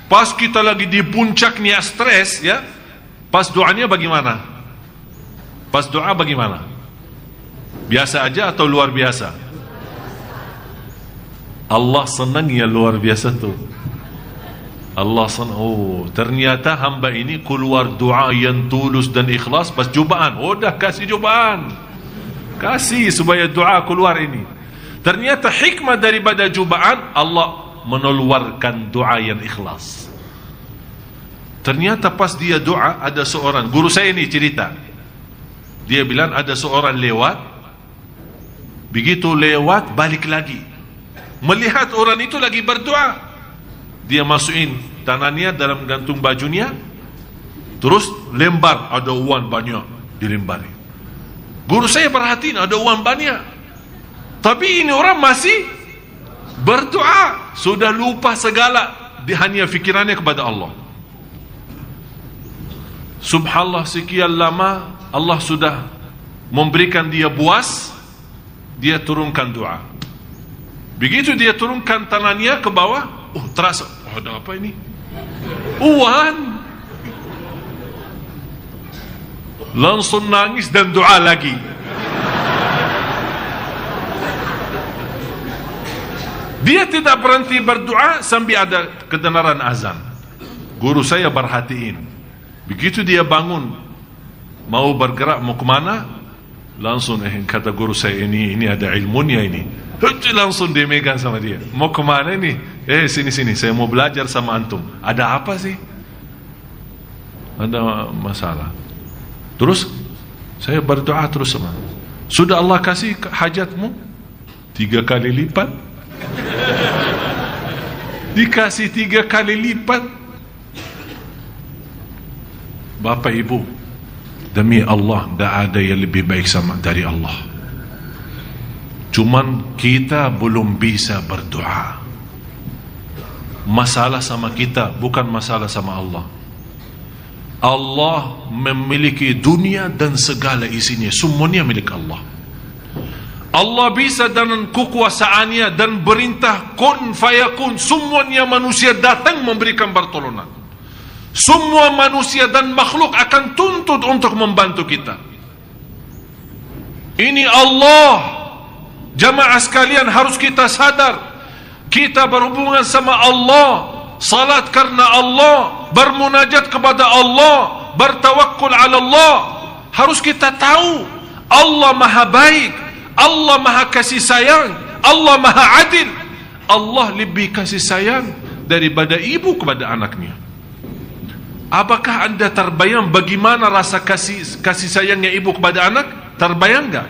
pas kita lagi di puncaknya stres, ya, pas doanya bagaimana? Pas doa bagaimana? Biasa aja atau luar biasa? Allah senang ya luar biasa tuh. Allah senang. Oh, ternyata hamba ini keluar doa yang tulus dan ikhlas pas cubaan. Oh, dah kasih cubaan, kasih supaya doa keluar ini. Ternyata hikmah daripada cubaan, Allah mengeluarkan doa yang ikhlas. Ternyata pas dia doa, ada seorang guru saya ini cerita. Dia bilang ada seorang lewat, begitu lewat balik lagi, melihat orang itu lagi berdoa. Dia masukin tangannya dalam gantung bajunya, terus lembar, ada uang banyak dilembari. Guru saya perhatiin ada uang banyak, tapi ini orang masih berdoa, sudah lupa segala, hanya fikirannya kepada Allah. Subhanallah, sekian lama Allah sudah memberikan dia puas, dia turunkan doa. Begitu dia turunkan tangannya ke bawah, oh terasa, oh, ada apa ini? Uang. Langsung nangis dan doa lagi. Dia tidak berhenti berdoa sampai ada kedengaran azan. Guru saya perhatiin. Begitu dia bangun, mau bergerak, mau kemana, langsung kata guru saya, ini ada ilmunya ini. Langsung dia megang sama dia. Mau kemana nih? Sini, saya mau belajar sama antum. Ada apa sih? Ada masalah. Terus saya berdoa terus sama. Sudah Allah kasih hajatmu 3 kali lipat. Dikasih 3 kali lipat. Bapak Ibu, demi Allah, tidak ada yang lebih baik sama dari Allah. Cuman kita belum bisa berdoa. Masalah sama kita, bukan masalah sama Allah. Allah memiliki dunia dan segala isinya, semuanya milik Allah. Allah bisa dengan kekuasaannya dan perintah kun fayakun, semuanya manusia datang memberikan pertolongan. Semua manusia dan makhluk akan tuntut untuk membantu kita. Ini Allah. Jamaah sekalian, harus kita sadar, kita berhubungan sama Allah, salat karena Allah, bermunajat kepada Allah, bertawakkul ala Allah. Harus kita tahu Allah maha baik, Allah maha kasih sayang, Allah maha adil. Allah lebih kasih sayang daripada ibu kepada anaknya. Apakah anda terbayang bagaimana rasa kasih sayangnya ibu kepada anak? Terbayang enggak?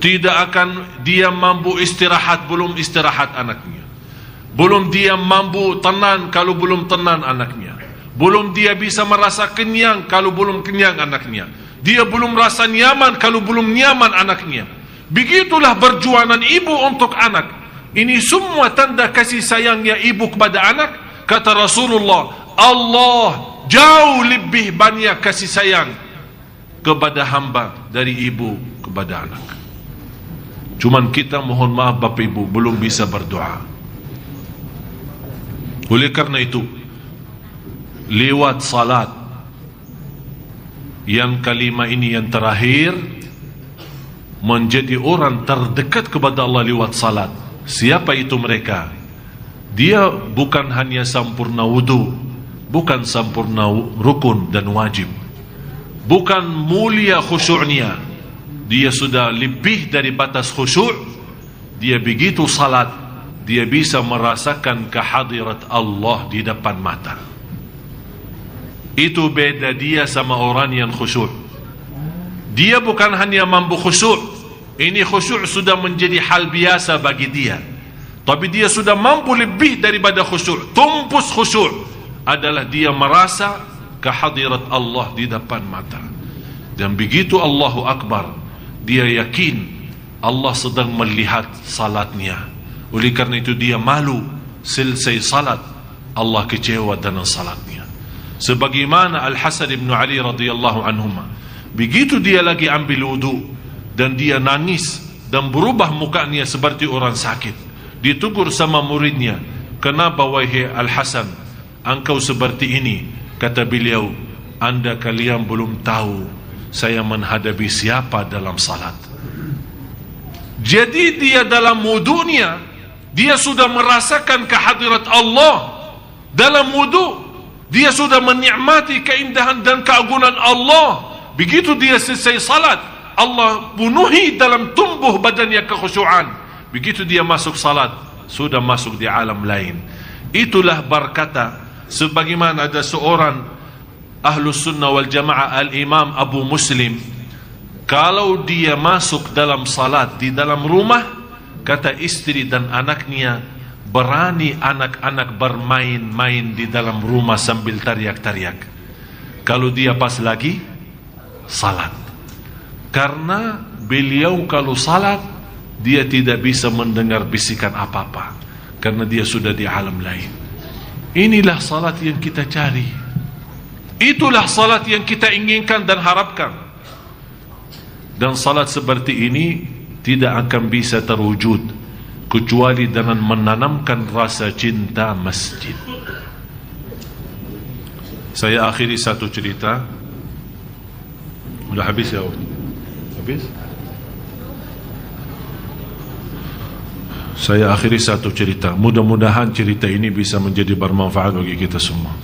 Tidak akan dia mampu istirahat belum istirahat anaknya. Belum dia mampu tenang kalau belum tenang anaknya. Belum dia bisa merasa kenyang kalau belum kenyang anaknya. Dia belum rasa nyaman kalau belum nyaman anaknya. Begitulah perjuangan ibu untuk anak. Ini semua tanda kasih sayangnya ibu kepada anak. Kata Rasulullah, Allah jauh lebih banyak kasih sayang kepada hamba dari ibu kepada anak. Cuman kita mohon maaf Bapak Ibu belum bisa berdoa. Oleh karena itu, lewat salat yang kalima ini yang terakhir, menjadi orang terdekat kepada Allah lewat salat. Siapa itu mereka? Dia bukan hanya sempurna wudu, bukan sempurna rukun dan wajib, bukan mulia khusyuknya. Dia sudah lebih dari batas khusyuk. Dia begitu salat, dia bisa merasakan kehadirat Allah di depan mata. Itu beda dia sama orang yang khusyuk. Dia bukan hanya mampu khusyuk, ini khusyuk sudah menjadi hal biasa bagi dia. Tapi dia sudah mampu lebih daripada khusyuk. Tumpus khusyuk adalah dia merasa kehadirat Allah di depan mata. Dan begitu Allahu Akbar, dia yakin Allah sedang melihat salatnya. Oleh karena itu dia malu. Selesai salat, Allah kecewa dengan salatnya. Sebagaimana Al-Hasan ibn Ali radhiyallahu anhuma, begitu dia lagi ambil wudu dan dia nangis dan berubah mukanya seperti orang sakit. Ditegur sama muridnya, kenapa wahai Al-Hasan engkau seperti ini? Kata beliau, anda kalian belum tahu saya menghadapi siapa dalam salat. Jadi dia dalam wudunya, dia sudah merasakan kehadirat Allah. Dalam wudu, dia sudah menikmati keindahan dan keagungan Allah. Begitu dia selesai salat, Allah penuhi dalam tumbuh badannya kekhusyuan. Begitu dia masuk salat, sudah masuk di alam lain. Itulah berkata, sebagaimana ada seorang Ahlus Sunnah wal Jamaah, Al-Imam Abu Muslim, kalau dia masuk dalam salat di dalam rumah, kata istri dan anaknya, berani anak-anak bermain-main di dalam rumah sambil teriak-teriak kalau dia pas lagi salat. Karena beliau kalau salat, dia tidak bisa mendengar bisikan apa-apa, karena dia sudah di alam lain. Inilah salat yang kita cari. Itulah salat yang kita inginkan dan harapkan. Dan salat seperti ini tidak akan bisa terwujud kecuali dengan menanamkan rasa cinta masjid. Saya akhiri satu cerita. Udah habis ya? Habis? Saya akhiri satu cerita. Mudah-mudahan cerita ini bisa menjadi bermanfaat bagi kita semua.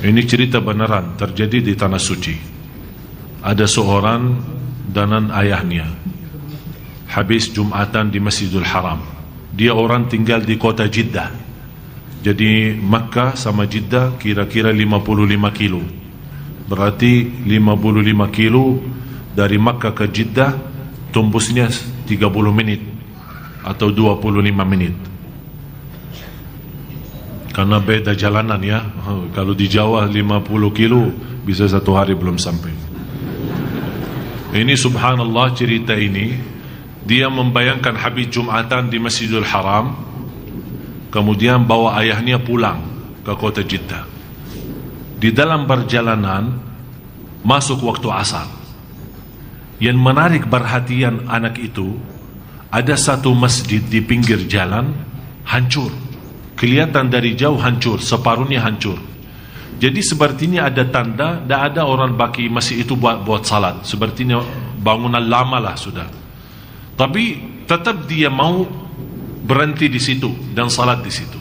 Ini cerita beneran terjadi di Tanah Suci. Ada seorang dengan ayahnya, habis Jumatan di Masjidil Haram. Dia orang tinggal di kota Jeddah. Jadi Makkah sama Jeddah kira-kira 55 kilo. Berarti 55 kilo dari Makkah ke Jeddah tembusnya 30 menit atau 25 menit. Karena beda jalanan ya. Kalau di Jawa 50 kilo bisa 1 hari belum sampai. Ini subhanallah, cerita ini dia membayangkan habis Jumatan di Masjidil Haram, kemudian bawa ayahnya pulang ke kota Jeddah. Di dalam perjalanan masuk waktu asar. Yang menarik perhatian anak itu, ada satu masjid di pinggir jalan hancur. Kelihatan dari jauh hancur, separuhnya hancur. Jadi sepertinya ada tanda, tidak ada orang baki masjid itu buat salat. Sepertinya bangunan lama lah sudah. Tapi tetap dia mau berhenti di situ dan salat di situ.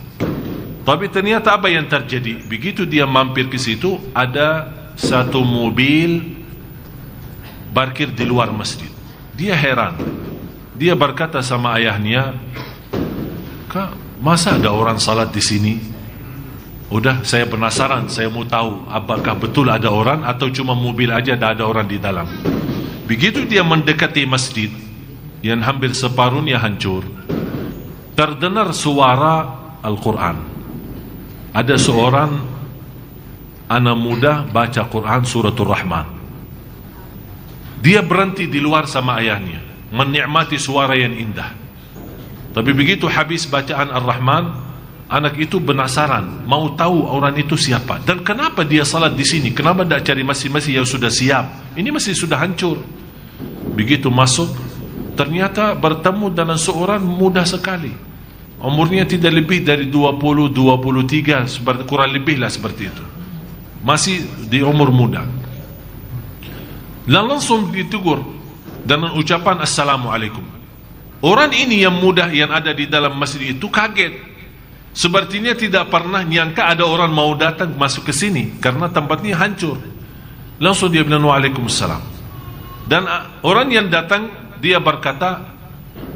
Tapi ternyata apa yang terjadi? Begitu dia mampir ke situ, ada satu mobil parkir di luar masjid. Dia heran. Dia berkata sama ayahnya, "Kak, masa ada orang salat di sini? Udah, saya penasaran, saya mau tahu apakah betul ada orang atau cuma mobil aja tak ada orang di dalam." Begitu dia mendekati masjid yang hampir separuhnya hancur, terdengar suara Al-Quran. Ada seorang anak muda baca Quran suratul Rahman. Dia berhenti di luar sama ayahnya, menikmati suara yang indah. Tapi begitu habis bacaan Ar-Rahman, anak itu penasaran, mau tahu orang itu siapa dan kenapa dia salat di sini. Kenapa tidak cari masjid-masjid yang sudah siap? Ini masjid sudah hancur. Begitu masuk, ternyata bertemu dengan seorang muda sekali. Umurnya tidak lebih dari 20-23, kurang lebih lah seperti itu. Masih di umur muda. Langsung ditegur dengan ucapan Assalamualaikum. Orang ini yang muda yang ada di dalam masjid itu kaget. Sepertinya tidak pernah nyangka ada orang mau datang masuk ke sini karena tempatnya hancur. Langsung dia bilang Waalaikumsalam. Dan orang yang datang, dia berkata,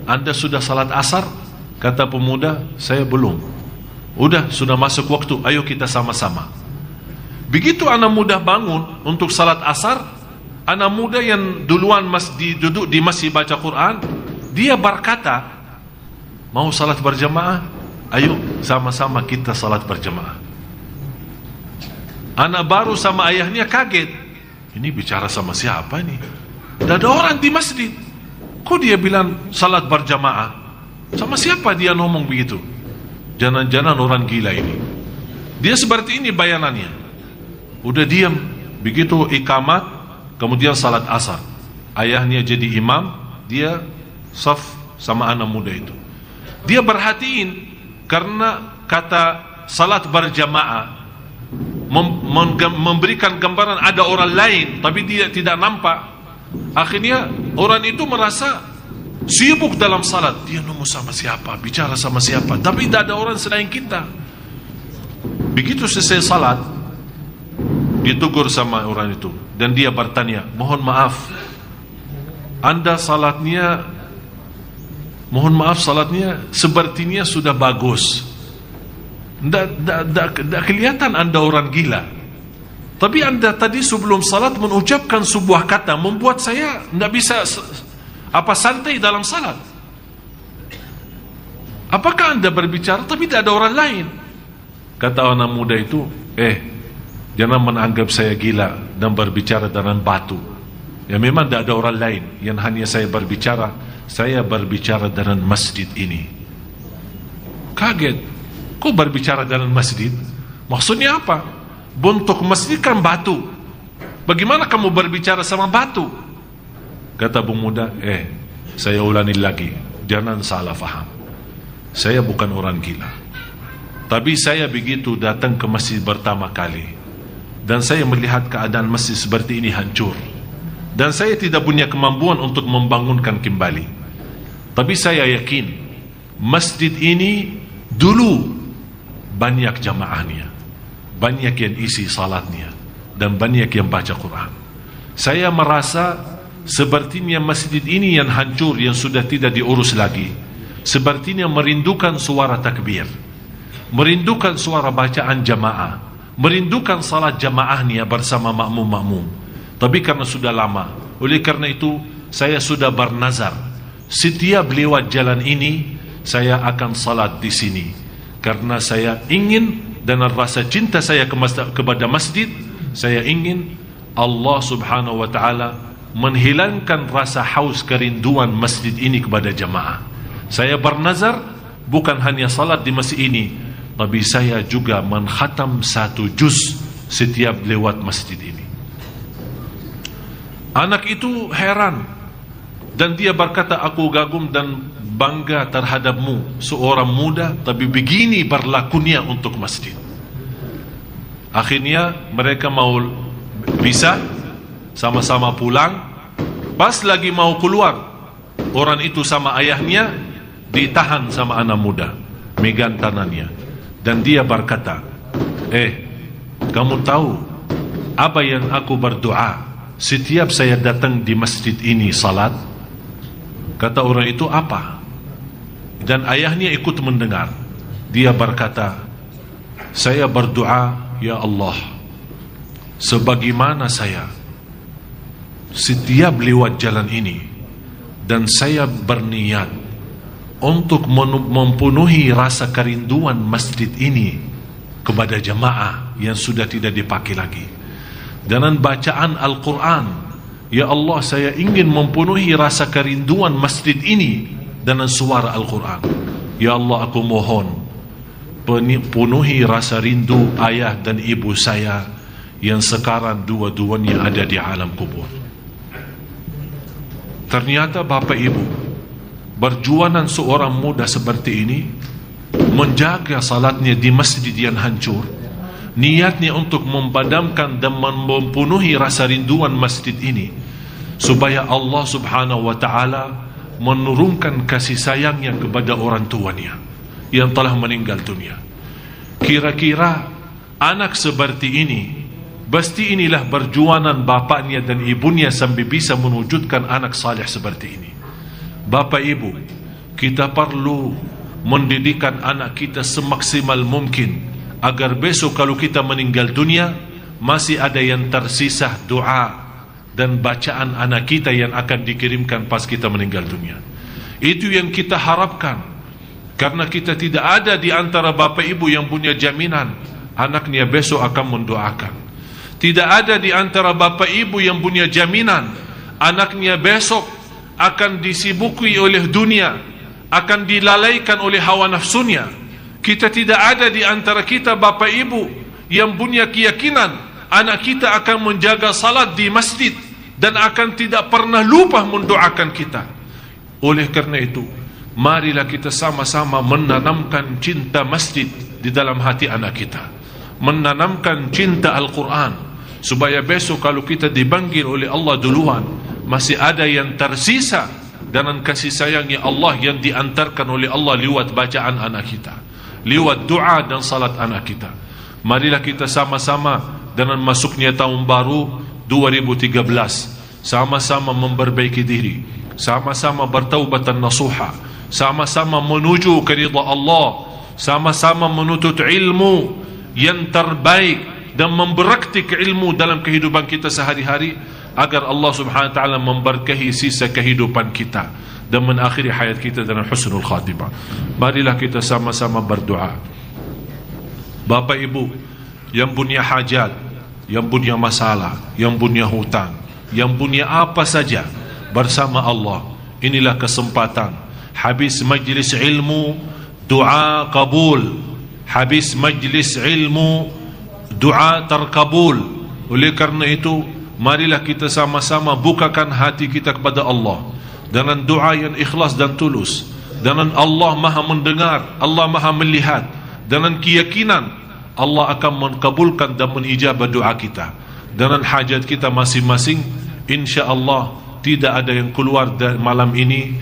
"Anda sudah salat asar?" Kata pemuda, "Saya belum." "Udah, sudah masuk waktu, ayo kita sama-sama." Begitu anak muda bangun untuk salat asar, anak muda yang duluan duduk di masjid baca Quran, dia berkata, "Mau salat berjamaah? Ayo sama-sama kita salat berjamaah." Anak baru sama ayahnya kaget. Ini bicara sama siapa nih? Tidak ada orang di masjid. Kok dia bilang salat berjamaah? Sama siapa dia ngomong begitu? Jangan-jangan orang gila ini. Dia seperti ini bayanannya. Udah diam. Begitu ikamat, kemudian salat asar. Ayahnya jadi imam, dia saf sama anak muda itu. Dia perhatiin karena kata salat berjamaah memberikan gambaran ada orang lain, tapi dia tidak nampak. Akhirnya orang itu merasa sibuk dalam salat. Dia nemu sama siapa, bicara sama siapa, tapi tidak ada orang selain kita. Begitu selesai salat, ditegur sama orang itu dan dia bertanya, "Mohon maaf, Anda salatnya, mohon maaf salatnya sepertinya sudah bagus. Tidak kelihatan Anda orang gila. Tapi Anda tadi sebelum salat mengucapkan sebuah kata membuat saya tidak bisa santai dalam salat. Apakah Anda berbicara tapi tidak ada orang lain?" Kata anak muda itu, jangan menganggap saya gila dan berbicara dengan batu. Ya memang tidak ada orang lain yang hanya saya berbicara dengan masjid ini. Kaget, kok berbicara dengan masjid? Maksudnya apa? Bentuk masjid kan batu. Bagaimana kamu berbicara sama batu? Kata pemuda, saya ulangi lagi, jangan salah faham. Saya bukan orang gila. Tapi saya begitu datang ke masjid pertama kali, dan saya melihat keadaan masjid seperti ini hancur, dan saya tidak punya kemampuan untuk membangunkan kembali. Tapi saya yakin masjid ini dulu banyak jamaahnya, banyak yang isi salatnya, dan banyak yang baca Quran. Saya merasa sepertinya masjid ini yang hancur, yang sudah tidak diurus lagi, sepertinya merindukan suara takbir, merindukan suara bacaan jamaah, merindukan salat jamaahnya bersama makmum-makmum. Tapi karena sudah lama, oleh karena itu saya sudah bernazar, setiap lewat jalan ini saya akan salat di sini, karena saya ingin, dan rasa cinta saya kepada masjid, saya ingin Allah subhanahu wa ta'ala menghilangkan rasa haus kerinduan masjid ini kepada jamaah. Saya bernazar bukan hanya salat di masjid ini, tapi saya juga menkhatam 1 juz setiap lewat masjid ini. Anak itu heran, dan dia berkata, aku kagum dan bangga terhadapmu, seorang muda tapi begini berlakunya untuk masjid. Akhirnya mereka mau bisa sama-sama pulang. Pas lagi mau keluar, orang itu sama ayahnya ditahan sama anak muda, megang tangannya, dan dia berkata, kamu tahu apa yang aku berdoa setiap saya datang di masjid ini salat? Kata orang itu, apa? Dan ayahnya ikut mendengar. Dia berkata, saya berdoa, ya Allah, sebagaimana saya setiap lewat jalan ini, dan saya berniat untuk mempenuhi rasa kerinduan masjid ini kepada jamaah yang sudah tidak dipakai lagi, dengan bacaan Al-Quran. Ya Allah, saya ingin mempenuhi rasa kerinduan masjid ini dengan suara Al-Quran. Ya Allah, aku mohon penuhi rasa rindu ayah dan ibu saya yang sekarang dua-duanya ada di alam kubur. Ternyata Bapak Ibu, perjuangan seorang muda seperti ini menjaga salatnya di masjid yang hancur, niatnya untuk memadamkan dan mempenuhi rasa rinduan masjid ini, supaya Allah subhanahu wa ta'ala menurunkan kasih sayangnya kepada orang tuanya yang telah meninggal dunia. Kira-kira anak seperti ini, pasti inilah perjuangan bapaknya dan ibunya sampai bisa mewujudkan anak saleh seperti ini. Bapak Ibu, kita perlu mendidikkan anak kita semaksimal mungkin, agar besok kalau kita meninggal dunia masih ada yang tersisa doa dan bacaan anak kita yang akan dikirimkan pas kita meninggal dunia. Itu yang kita harapkan, karena kita tidak ada di antara bapak ibu yang punya jaminan anaknya besok akan mendoakan. Tidak ada di antara bapak ibu yang punya jaminan anaknya besok akan disibuki oleh dunia, akan dilalaikan oleh hawa nafsunya. Kita tidak ada di antara kita bapak ibu yang punya keyakinan anak kita akan menjaga salat di masjid dan akan tidak pernah lupa mendoakan kita. Oleh karena itu, marilah kita sama-sama menanamkan cinta masjid di dalam hati anak kita, menanamkan cinta Al-Quran, supaya besok kalau kita dipanggil oleh Allah duluan, masih ada yang tersisa dengan kasih sayangnya Allah yang diantarkan oleh Allah lewat bacaan anak kita, lewat doa dan salat anak kita. Marilah kita sama-sama dengan masuknya tahun baru 2013, sama-sama memperbaiki diri, sama-sama bertaubatan nasuha, sama-sama menuju ke ridha Allah, sama-sama menuntut ilmu yang terbaik dan memberaktik ilmu dalam kehidupan kita sehari-hari, agar Allah subhanahu wa ta'ala memberkahi sisa kehidupan kita dan mengakhiri hayat kita dengan husnul khatimah. Marilah kita sama-sama berdoa. Bapak Ibu yang punya hajat, yang punya masalah, yang punya hutang, yang punya apa saja bersama Allah, inilah kesempatan. Habis majlis ilmu, doa kabul. Habis majlis ilmu, doa terkabul. Oleh karena itu, marilah kita sama-sama bukakan hati kita kepada Allah dengan doa yang ikhlas dan tulus, dengan Allah maha mendengar, Allah maha melihat, dengan keyakinan Allah akan mengabulkan dan menijabah doa kita. Dengan hajat kita masing-masing, insya-Allah tidak ada yang keluar dari malam ini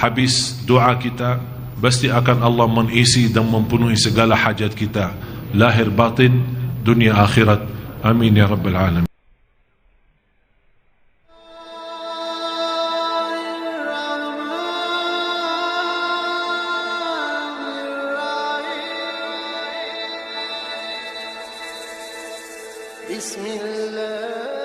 habis doa kita, pasti akan Allah mengisi dan mempenuhi segala hajat kita, lahir batin, dunia akhirat. Amin ya rabbal alamin. بسم الله